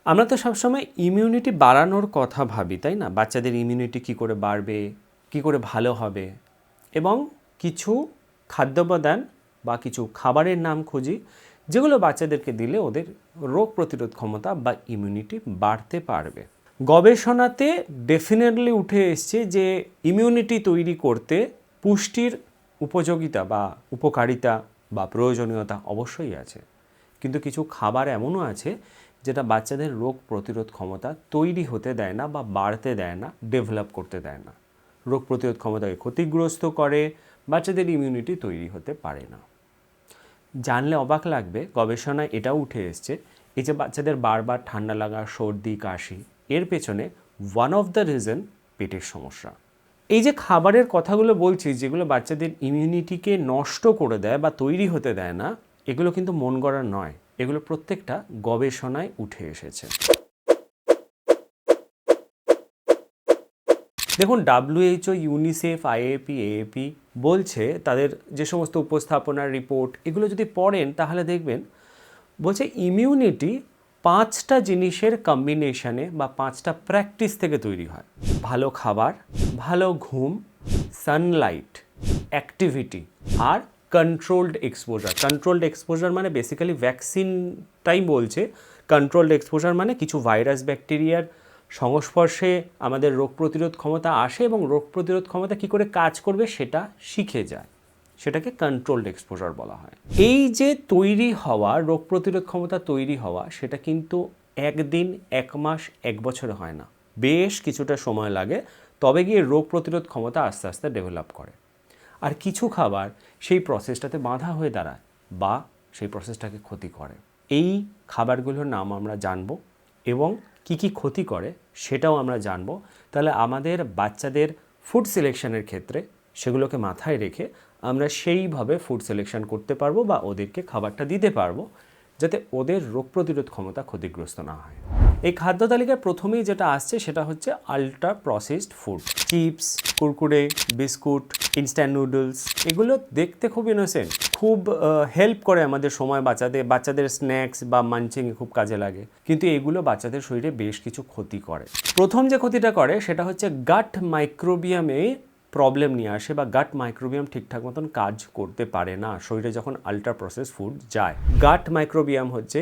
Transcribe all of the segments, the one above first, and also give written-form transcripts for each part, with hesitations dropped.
আমরা তো সবসময় ইমিউনিটি বাড়ানোর কথা ভাবি, তাই না? বাচ্চাদের ইমিউনিটি কী করে বাড়বে, কী করে ভালো হবে, এবং কিছু খাদ্যোপাদান বা কিছু খাবারের নাম খুঁজি যেগুলো বাচ্চাদেরকে দিলে ওদের রোগ প্রতিরোধ ক্ষমতা বা ইমিউনিটি বাড়তে পারবে। গবেষণাতে ডেফিনেটলি উঠে এসছে যে ইমিউনিটি তৈরি করতে পুষ্টির উপযোগিতা বা উপকারিতা বা প্রয়োজনীয়তা অবশ্যই আছে, কিন্তু কিছু খাবার এমনও আছে যেটা বাচ্চাদের রোগ প্রতিরোধ ক্ষমতা তৈরি হতে দেয় না বা বাড়তে দেয় না, ডেভেলপ করতে দেয় না, রোগ প্রতিরোধ ক্ষমতাকে ক্ষতিগ্রস্ত করে, বাচ্চাদের ইমিউনিটি তৈরি হতে পারে না। জানলে অবাক লাগবে, গবেষণায় এটাও উঠে এসছে এই যে বাচ্চাদের বারবার ঠান্ডা লাগা, সর্দি, কাশি, এর পেছনে ওয়ান অফ দ্য রিজন পেটের সমস্যা। এই যে খাবারের কথাগুলো বলছি যেগুলো বাচ্চাদের ইমিউনিটিকে নষ্ট করে দেয় বা তৈরি হতে দেয় না, এগুলো কিন্তু মন গড়া নয়, এগুলো প্রত্যেকটা গবেষণায় উঠে এসেছে। দেখুন, WHO, ইউনিসেফ, IAP, AAP বলছে তাদের যে সমস্ত উপস্থাপনার রিপোর্ট এগুলো যদি পড়েন তাহলে দেখবেন বলছে ইমিউনিটি 5টা জিনিসের কম্বিনেশনে বা 5টা প্র্যাকটিস থেকে তৈরি হয়। ভালো খাবার, ভালো ঘুম, সানলাইট, অ্যাক্টিভিটি আর কন্ট্রোলড এক্সপোজার। কন্ট্রোলড এক্সপোজার মানে বেসিক্যালি ভ্যাকসিনটাই বলছে। কন্ট্রোলড এক্সপোজার মানে কিছু ভাইরাস ব্যাকটেরিয়ার সংস্পর্শে আমাদের রোগ প্রতিরোধ ক্ষমতা আসে এবং রোগ প্রতিরোধ ক্ষমতা কী করে কাজ করবে সেটা শিখে যায়, সেটাকে কন্ট্রোলড এক্সপোজার বলা হয়। এই যে তৈরি হওয়া রোগ প্রতিরোধ ক্ষমতা তৈরি হওয়া, সেটা কিন্তু একদিন, এক মাস, এক বছরে হয় না, বেশ কিছুটা সময় লাগে, তবে গিয়ে রোগ প্রতিরোধ ক্ষমতা আস্তে আস্তে ডেভেলপ করে। আর কিছু খাবার সেই প্রসেসটাতে বাধা হয়ে দাঁড়ায় বা সেই প্রসেসটাকে ক্ষতি করে। এই খাবারগুলোর নাম আমরা জানব এবং কি কি ক্ষতি করে সেটাও আমরা জানব। তাহলে আমাদের বাচ্চাদের ফুড সিলেকশনের ক্ষেত্রে সেগুলোকে মাথায় রেখে আমরা সেইভাবে ফুড সিলেকশন করতে পারবো বা ওদেরকে খাবারটা দিতে পারবো যাতে ওদের রোগ প্রতিরোধ ক্ষমতা ক্ষতিগ্রস্ত না হয়। এই খাদ্য তালিকায় প্রথমেই যেটা আসছে সেটা হচ্ছে ultra processed food. Chips, Kurkure, biscuit, instant noodles, এগুলো দেখতে খুব ইনোসেন্ট, খুব হেল্প করে আমাদের সময় বাঁচাতে, বাচ্চাদের স্ন্যাক্স বা মাঞ্চিংয়ে খুব কাজে লাগে, কিন্তু এগুলো বাচ্চাদের শরীরে বেশ কিছু ক্ষতি করে। প্রথম যে ক্ষতিটা করে সেটা হচ্ছে গাট মাইক্রোবিয়ামে প্রবলেম নিয়ে আসে বা গাট মাইক্রোবিয়াম ঠিকঠাক মতন কাজ করতে পারে না শরীরে যখন আল্ট্রা প্রসেস ফুড যায়। গাট মাইক্রোবিয়াম হচ্ছে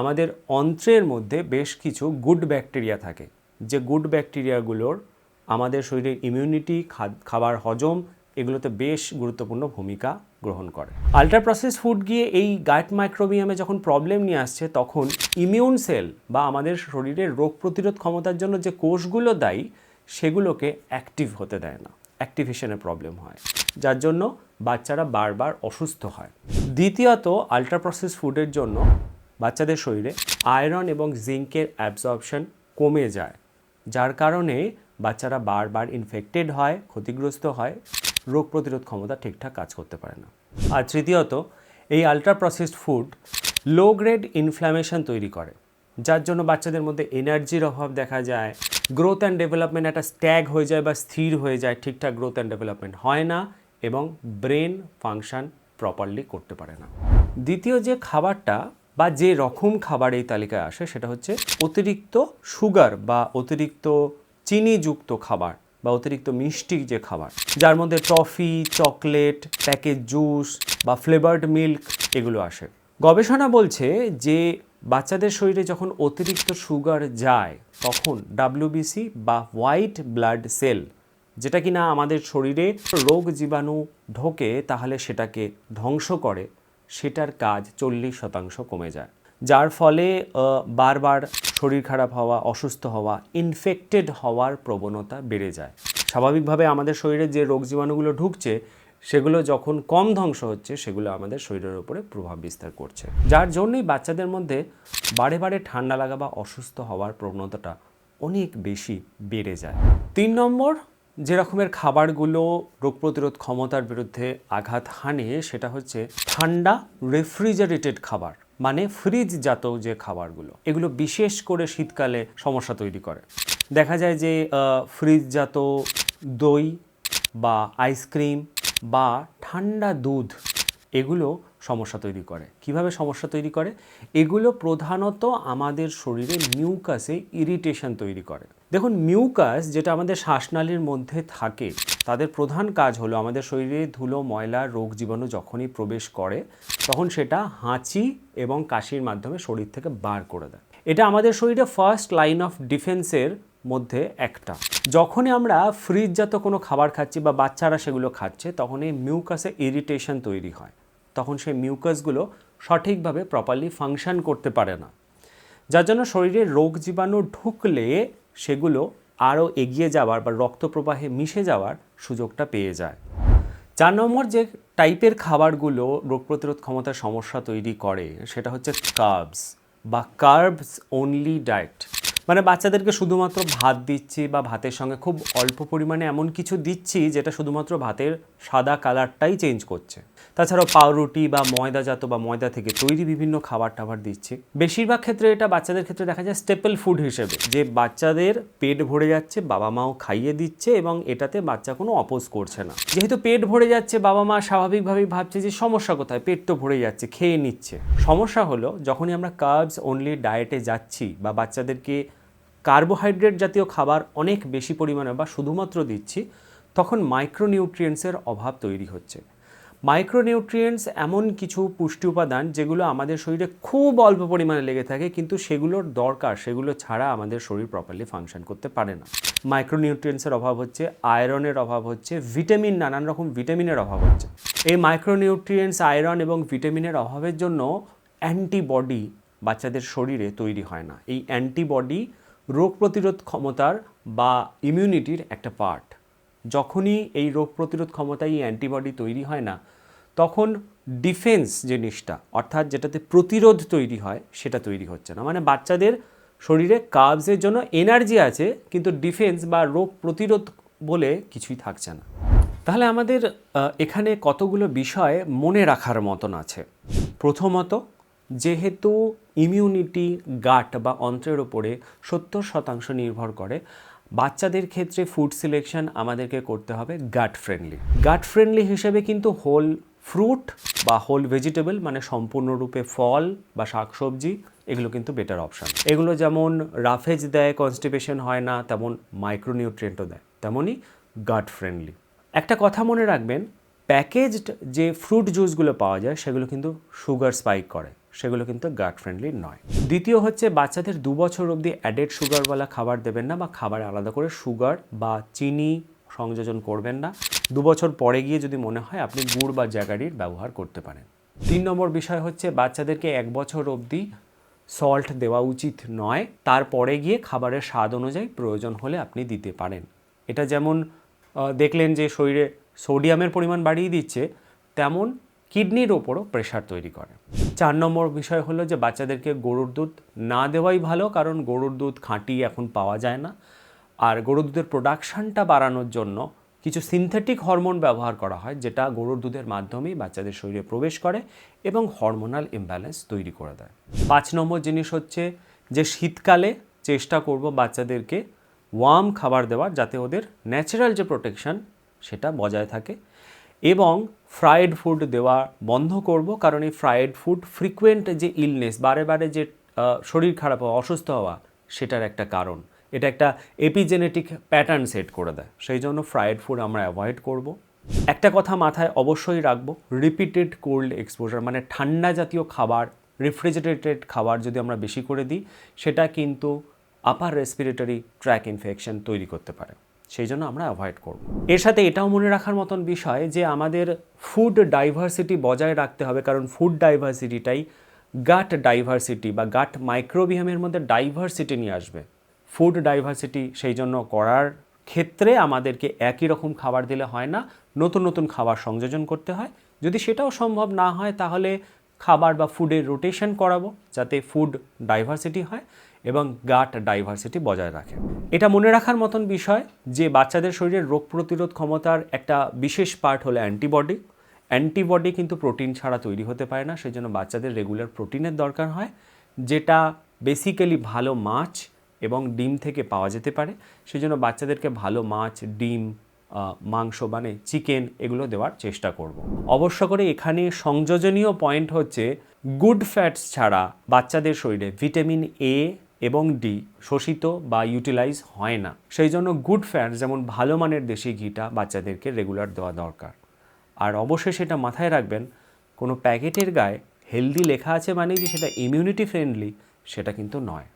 আমাদের অন্ত্রের মধ্যে বেশ কিছু গুড ব্যাকটেরিয়া থাকে, যে গুড ব্যাকটেরিয়াগুলোর আমাদের শরীরের ইমিউনিটি, খাবার হজম, এগুলোতে বেশ গুরুত্বপূর্ণ ভূমিকা গ্রহণ করে। আল্ট্রা প্রসেস ফুড গিয়ে এই গাট মাইক্রোবিয়ামে যখন প্রবলেম নিয়ে আসছে, তখন ইমিউন সেল বা আমাদের শরীরের রোগ প্রতিরোধ ক্ষমতার জন্য যে কোষগুলো দায়ী সেগুলোকে অ্যাক্টিভ হতে দেয় না, অ্যাক্টিভেশনের প্রবলেম হয়, যার জন্য বাচ্চারা বারবার অসুস্থ হয়। দ্বিতীয়ত, আল্ট্রা প্রসেস ফুডের জন্য বাচ্চাদের শরীরে আয়রন এবং জিঙ্কের অ্যাবজর্পশন কমে যায়, যার কারণে বাচ্চারা বারবার ইনফেক্টেড হয়, ক্ষতিগ্রস্ত হয়, রোগ প্রতিরোধ ক্ষমতা ঠিকঠাক কাজ করতে পারে না। আর তৃতীয়ত, এই ultra processed food low grade inflammation তৈরি করে, যার জন্য বাচ্চাদের মধ্যে এনার্জির অভাব দেখা যায়, গ্রোথ অ্যান্ড ডেভেলপমেন্ট একটা স্ট্যাগ হয়ে যায় বা স্থির হয়ে যায়, ঠিকঠাক গ্রোথ অ্যান্ড ডেভেলপমেন্ট হয় না এবং ব্রেন ফাংশন প্রপারলি করতে পারে না। দ্বিতীয় যে খাবারটা বা যে রকম খাবার এই তালিকায় আসে সেটা হচ্ছে অতিরিক্ত সুগার বা অতিরিক্ত চিনিযুক্ত খাবার বা অতিরিক্ত মিষ্টি যে খাবার, যার মধ্যে টফি, চকলেট, প্যাকেজ জুস বা ফ্লেভার্ড মিল্ক এগুলো আসে। গবেষণা বলছে যে বাচ্চাদের শরীরে যখন অতিরিক্ত সুগার যায় তখন WBC বা হোয়াইট ব্লাড সেল, যেটা কিনা আমাদের শরীরে রোগ জীবাণু ঢোকে তাহলে সেটাকে ধ্বংস করে, সেটার কাজ 40% কমে যায়, যার ফলে বারবার শরীর খারাপ হওয়া, অসুস্থ হওয়া, ইনফেক্টেড হওয়ার প্রবণতা বেড়ে যায়। স্বাভাবিকভাবে আমাদের শরীরে যে রোগ জীবাণুগুলো ঢুকছে সেগুলো যখন কম ধ্বংস হচ্ছে সেগুলো আমাদের শরীরের উপরে প্রভাব বিস্তার করছে, যার জন্যই বাচ্চাদের মধ্যে বারে বারে ঠান্ডা লাগা বা অসুস্থ হওয়ার প্রবণতাটা অনেক বেশি বেড়ে যায়। 3 নম্বর যে রকমের খাবারগুলো রোগ প্রতিরোধ ক্ষমতার বিরুদ্ধে আঘাত হানে সেটা হচ্ছে ঠান্ডা রেফ্রিজারেটেড খাবার, মানে ফ্রিজজাত যে খাবারগুলো, এগুলো বিশেষ করে শীতকালে সমস্যা তৈরি করে। দেখা যায় যে ফ্রিজজাত দই বা আইসক্রিম বা ঠান্ডা দুধ, এগুলো সমস্যা তৈরি করে। কিভাবে সমস্যা তৈরি করে? এগুলো প্রধানত আমাদের শরীরে মিউকাসে ইরিটেশন তৈরি করে। দেখুন, মিউকাস যেটা আমাদের শ্বাসনালীর মধ্যে থাকে, তাদের প্রধান কাজ হলো আমাদের শরীরে ধুলো, ময়লা, রোগ জীবাণু যখনই প্রবেশ করে তখন সেটা হাঁচি এবং কাশির মাধ্যমে শরীর থেকে বার করে দেয়। এটা আমাদের শরীরে ফার্স্ট লাইন অফ ডিফেন্সের মধ্যে একটা। যখনই আমরা ফ্রিজজাত কোনো খাবার খাচ্ছি বা বাচ্চারা সেগুলো খাচ্ছে, তখন এই মিউকাসে ইরিটেশন তৈরি হয়। তখন সেই মিউকাসগুলো সঠিকভাবে প্রপারলি ফাংশন করতে পারে না, যার জন্য শরীরে রোগ জীবাণু ঢুকলে সেগুলো আরও এগিয়ে যাওয়ার বা রক্ত প্রবাহে মিশে যাওয়ার সুযোগটা পেয়ে যায়। 4 নম্বর যে টাইপের খাবারগুলো রোগ প্রতিরোধ ক্ষমতার সমস্যা তৈরি করে সেটা হচ্ছে কার্বস বা কার্বস অনলি ডায়েট। মানে বাচ্চাদেরকে শুধুমাত্র ভাত দিচ্ছি বা ভাতের সঙ্গে খুব অল্প পরিমাণে এমন কিছু দিচ্ছি যেটা শুধুমাত্র ভাতের সাদা কালারটাই চেঞ্জ করছে। তাছাড়াও পাউরুটি বা ময়দাজাত বা ময়দা থেকে তৈরি বিভিন্ন খাবার টাবার দিচ্ছি। বেশিরভাগ ক্ষেত্রে এটা বাচ্চাদের ক্ষেত্রে দেখা যায় স্টেপল ফুড হিসেবে, যে বাচ্চাদের পেট ভরে যাচ্ছে, বাবা মাও খাইয়ে দিচ্ছে এবং এটাতে বাচ্চা কোনো অপোজ করছে না। যেহেতু পেট ভরে যাচ্ছে, বাবা মা স্বাভাবিকভাবেই ভাবছে যে সমস্যা কোথায়, পেট তো ভরে যাচ্ছে, খেয়ে নিচ্ছে। সমস্যা হলো যখনই আমরা কার্বস অনলি ডায়েটে যাচ্ছি বা বাচ্চাদেরকে কার্বোহাইড্রেট জাতীয় খাবার অনেক বেশি পরিমাণে বা শুধুমাত্র দিচ্ছি, তখন মাইক্রোনিউট্রিয়েন্টসের অভাব তৈরি হচ্ছে। মাইক্রোনিউট্রিয়েন্টস এমন কিছু পুষ্টি উপাদান যেগুলো আমাদের শরীরে খুব অল্প পরিমাণে লেগে থাকে, কিন্তু সেগুলোর দরকার, সেগুলো ছাড়া আমাদের শরীর প্রপারলি ফাংশন করতে পারে না। মাইক্রোনিউট্রিয়েন্টসের অভাব হচ্ছে, আয়রনের অভাব হচ্ছে, ভিটামিন, নানান রকম ভিটামিনের অভাব হচ্ছে। এই মাইক্রোনিউট্রিয়েন্টস, আয়রন এবং ভিটামিনের অভাবের জন্য অ্যান্টিবডি বাচ্চাদের শরীরে তৈরি হয় না। এই অ্যান্টিবডি রোগ প্রতিরোধ ক্ষমতার বা ইমিউনিটির একটা পার্ট। যখনই এই রোগ প্রতিরোধ ক্ষমতায় এই অ্যান্টিবডি তৈরি হয় না, তখন ডিফেন্স জিনিসটা, অর্থাৎ যেটাতে প্রতিরোধ তৈরি হয়, সেটা তৈরি হচ্ছে না। মানে বাচ্চাদের শরীরে কার্বসের জন্য এনার্জি আছে, কিন্তু ডিফেন্স বা রোগ প্রতিরোধ বলে কিছুই থাকছে না। তাহলে আমাদের এখানে কতগুলো বিষয় মনে রাখার মতন আছে। প্রথমত, যেহেতু ইমিউনিটি গাট বা অন্ত্রের ওপরে 70% নির্ভর করে, বাচ্চাদের ক্ষেত্রে ফুড সিলেকশন আমাদেরকে করতে হবে গাট ফ্রেন্ডলি। গাট ফ্রেন্ডলি হিসেবে কিন্তু হোল ফ্রুট বা হোল ভেজিটেবল, মানে সম্পূর্ণরূপে ফল বা শাকসবজি, এগুলো কিন্তু বেটার অপশান। এগুলো যেমন রাফেজ দেয়, কনস্টিপেশন হয় না, তেমন মাইক্রোনিউট্রিয়েন্টও দেয়, তেমনই গাট ফ্রেন্ডলি। একটা কথা মনে রাখবেন, প্যাকেজড যে ফ্রুট জুসগুলো পাওয়া যায় সেগুলো কিন্তু সুগার স্পাইক করে, সেগুলো কিন্তু গাট ফ্রেন্ডলি নয়। দ্বিতীয় হচ্ছে, বাচ্চাদের 2 বছর অবধি অ্যাডেড সুগারওয়ালা খাবার দেবেন না বা খাবারে আলাদা করে সুগার বা চিনি সংযোজন করবেন না। 2 বছর পরে গিয়ে যদি মনে হয়, আপনি গুড় বা জ্যাগারির ব্যবহার করতে পারেন। 3 নম্বর বিষয় হচ্ছে, বাচ্চাদেরকে 1 বছর অবধি সল্ট দেওয়া উচিত নয়। তারপরে গিয়ে খাবারের স্বাদ অনুযায়ী প্রয়োজন হলে আপনি দিতে পারেন। এটা যেমন দেখলেন যে শরীরে সোডিয়ামের পরিমাণ বাড়িয়ে দিচ্ছে, তেমন কিডনির ওপরও প্রেশার তৈরি করে। 4 নম্বর বিষয় হলো যে বাচ্চাদেরকে গরুর দুধ না দেওয়াই ভালো, কারণ গরুর দুধ খাঁটি এখন পাওয়া যায় না। আর গরুর দুধের প্রোডাকশানটা বাড়ানোর জন্য কিছু সিনথেটিক হরমোন ব্যবহার করা হয়, যেটা গরুর দুধের মাধ্যমেই বাচ্চাদের শরীরে প্রবেশ করে এবং হরমোনাল ইমব্যালেন্স তৈরি করে দেয়। 5 নম্বর জিনিস হচ্ছে যে শীতকালে চেষ্টা করব বাচ্চাদেরকে ওয়ার্ম খাবার দেওয়ার, যাতে ওদের ন্যাচারাল যে প্রোটেকশন সেটা বজায় থাকে। এবং ফ্রাইড ফুড দেওয়া বন্ধ করব, কারণ এই ফ্রাইড ফুড ফ্রিকুয়েন্ট যে ইলনেস, বারে বারে যে শরীর খারাপ হওয়া, অসুস্থ হওয়া, সেটার একটা কারণ। এটা একটা এপিজেনেটিক প্যাটার্ন সেট করে দেয়, সেই জন্য ফ্রাইড ফুড আমরা অ্যাভয়েড করব। একটা কথা মাথায় অবশ্যই রাখবো, রিপিটেড কোল্ড এক্সপোজার, মানে ঠান্ডা জাতীয় খাবার, রেফ্রিজারেটেড খাবার যদি আমরা বেশি করে দিই, সেটা কিন্তু আপার রেসপিরেটরি ট্র্যাক ইনফেকশন তৈরি করতে পারে, সেই জন্য আমরা অ্যাভয়েড করব। এর সাথে এটাও মনে রাখার মতন বিষয় যে আমাদের ফুড ডাইভার্সিটি বজায় রাখতে হবে, কারণ ফুড ডাইভার্সিটিটাই গাট ডাইভার্সিটি বা গাট মাইক্রোবিয়ামের মধ্যে ডাইভার্সিটি নিয়ে আসবে। ফুড ডাইভার্সিটি সেই জন্য করার ক্ষেত্রে আমাদেরকে একই রকম খাবার দিলে হয় না, নতুন নতুন খাবার সংযোজন করতে হয়। যদি সেটাও সম্ভব না হয়, তাহলে খাবার বা ফুডের রোটেশন করাবো, যাতে ফুড ডাইভার্সিটি হয় এবং গাট ডাইভার্সিটি বজায় রাখে। এটা মনে রাখার মতন বিষয় যে বাচ্চাদের শরীরের রোগ প্রতিরোধ ক্ষমতার একটা বিশেষ পার্ট হলো অ্যান্টিবডি। অ্যান্টিবডি কিন্তু প্রোটিন ছাড়া তৈরি হতে পারে না, সেই জন্য বাচ্চাদের রেগুলার প্রোটিনের দরকার হয়, যেটা বেসিক্যালি ভালো মাছ এবং ডিম থেকে পাওয়া যেতে পারে। সেই জন্য বাচ্চাদেরকে ভালো মাছ, ডিম, মাংস মানে চিকেন এগুলো দেওয়ার চেষ্টা করব। অবশ্য করে এখানে সংযোজনীয় পয়েন্ট হচ্ছে গুড ফ্যাটস ছাড়া বাচ্চাদের শরীরে ভিটামিন এ এবং ডি শোষিত বা ইউটিলাইজ হয় না। সেই জন্য গুড ফ্যাটস যেমন ভালো মানের দেশি ঘিটা বাচ্চাদেরকে রেগুলার দেওয়া দরকার। আর অবশ্যই সেটা মাথায় রাখবেন, কোনো প্যাকেটের গায়ে হেলদি লেখা আছে মানে যে সেটা ইমিউনিটি ফ্রেন্ডলি সেটা কিন্তু নয়।